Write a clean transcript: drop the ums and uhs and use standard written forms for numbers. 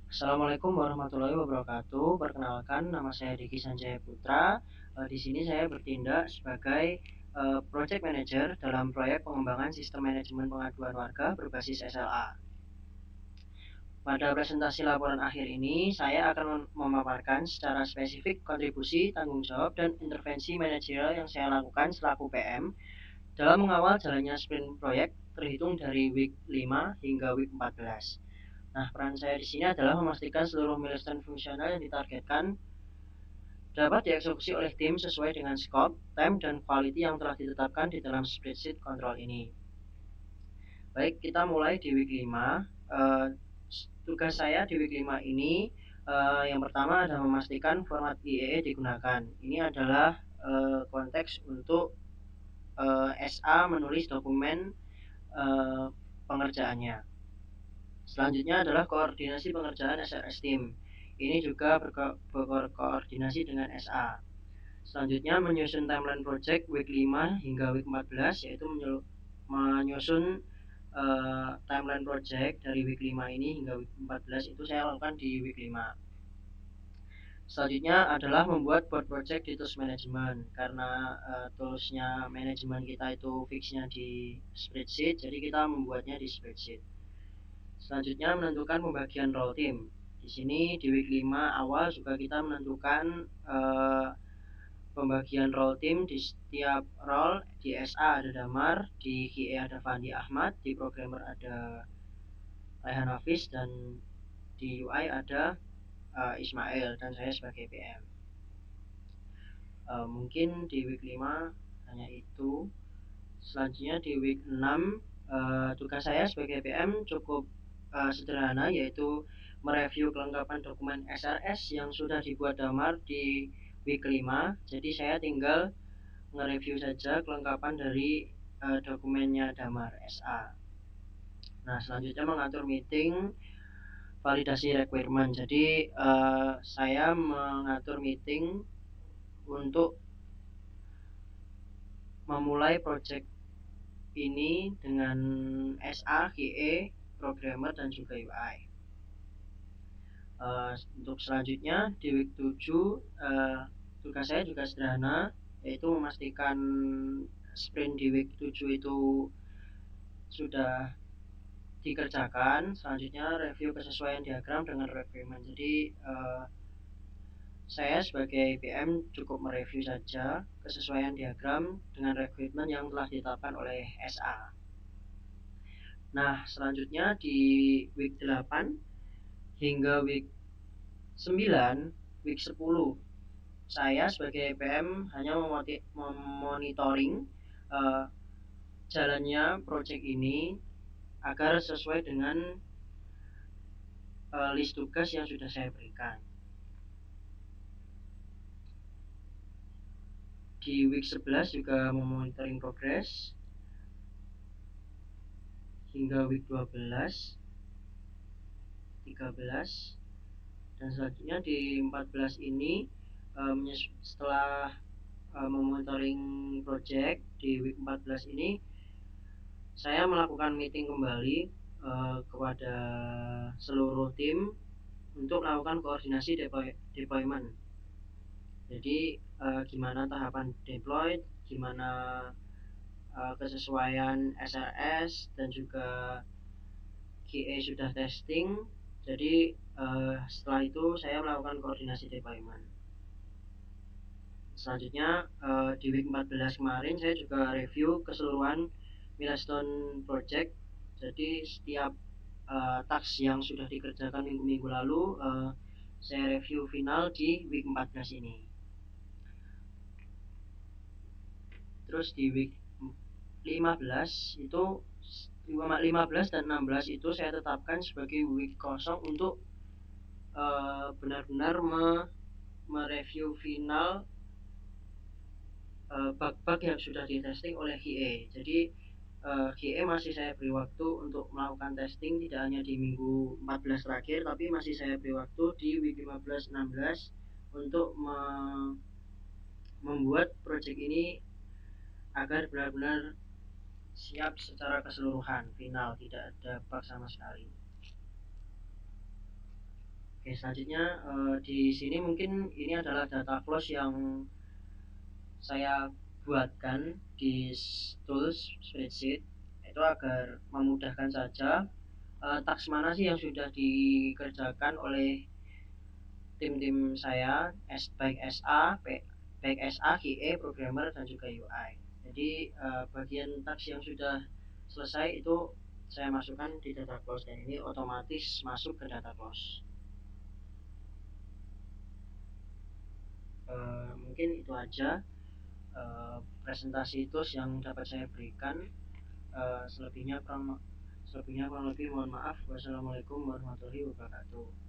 Assalamualaikum warahmatullahi wabarakatuh. Perkenalkan, nama saya Diki Sanjaya Putra. Di sini saya bertindak sebagai Project Manager dalam proyek pengembangan sistem manajemen pengaduan warga berbasis SLA. Pada presentasi laporan akhir ini, saya akan memaparkan secara spesifik kontribusi, tanggung jawab, dan intervensi manajerial yang saya lakukan selaku PM dalam mengawal jalannya sprint proyek terhitung dari week 5 hingga week 14. Nah, peran saya di sini adalah memastikan seluruh milestone fungsional yang ditargetkan dapat dieksekusi oleh tim sesuai dengan scope, time, dan quality yang telah ditetapkan di dalam spreadsheet kontrol ini. Baik, kita mulai di week 5. Tugas saya di week 5 ini yang pertama adalah memastikan format IEE digunakan. Ini adalah konteks untuk SA menulis dokumen pengerjaannya. Selanjutnya adalah koordinasi pengerjaan SRS Team. Ini juga berkoordinasi dengan SA. Selanjutnya menyusun timeline project week 5 hingga week 14, yaitu menyusun timeline project dari week 5 ini hingga week 14 itu saya lakukan di week 5. Selanjutnya adalah membuat board project di tools management, karena toolsnya manajemen kita itu fixnya di spreadsheet, jadi kita membuatnya di spreadsheet. Selanjutnya menentukan pembagian role team. Di sini di week 5 awal juga kita menentukan pembagian role team. Di setiap role, di SA ada Damar, di QA ada Fandi Ahmad, di programmer ada Raihan Hafiz, dan di UI ada Ismail dan saya sebagai PM. Mungkin di week 5 hanya itu. Selanjutnya di week 6 tugas saya sebagai PM cukup sederhana, yaitu mereview kelengkapan dokumen SRS yang sudah dibuat Damar di week 5. Jadi saya tinggal nge-review saja kelengkapan dari dokumennya Damar SA. Nah, selanjutnya mengatur meeting validasi requirement. Jadi saya mengatur meeting untuk memulai project ini dengan SA, QA, programmer, dan juga UI. Untuk selanjutnya di week 7 tugas saya juga sederhana, yaitu memastikan sprint di week 7 itu sudah dikerjakan. Selanjutnya review kesesuaian diagram dengan requirement. Jadi saya sebagai PM cukup mereview saja kesesuaian diagram dengan requirement yang telah ditetapkan oleh SA. Nah, selanjutnya di week 8 hingga week 9, week 10, saya sebagai PM hanya memonitoring jalannya project ini agar sesuai dengan list tugas yang sudah saya berikan. Di week 11 juga memonitoring progress hingga week 12, 13, dan selanjutnya di 14 ini setelah memonitoring project di week 14 ini saya melakukan meeting kembali kepada seluruh tim untuk melakukan koordinasi deployment. Jadi gimana tahapan deploy, gimana kesesuaian SRS, dan juga QA sudah testing. Jadi setelah itu saya melakukan koordinasi deployment. Selanjutnya di week 14 kemarin saya juga review keseluruhan milestone project. Jadi setiap task yang sudah dikerjakan minggu-minggu lalu saya review final di week 14 ini. Terus di week 15 itu 15 dan 16 itu saya tetapkan sebagai week kosong untuk benar-benar mereview final bug-bug yang sudah di testing oleh QA. Jadi QA masih saya beri waktu untuk melakukan testing tidak hanya di minggu 14 terakhir, tapi masih saya beri waktu di week 15-16 untuk membuat project ini agar benar-benar siap secara keseluruhan final, tidak ada bug sama sekali. Oke, selanjutnya di sini mungkin ini adalah data close yang saya buatkan di tools spreadsheet itu agar memudahkan saja task mana sih yang sudah dikerjakan oleh tim-tim saya, baik SA, baik SA, QA, programmer, dan juga UI. Jadi bagian task yang sudah selesai itu saya masukkan di data close dan ini otomatis masuk ke data close. Mungkin itu aja presentasi tools yang dapat saya berikan. Selebihnya kurang lebih mohon maaf. Wassalamualaikum warahmatullahi wabarakatuh.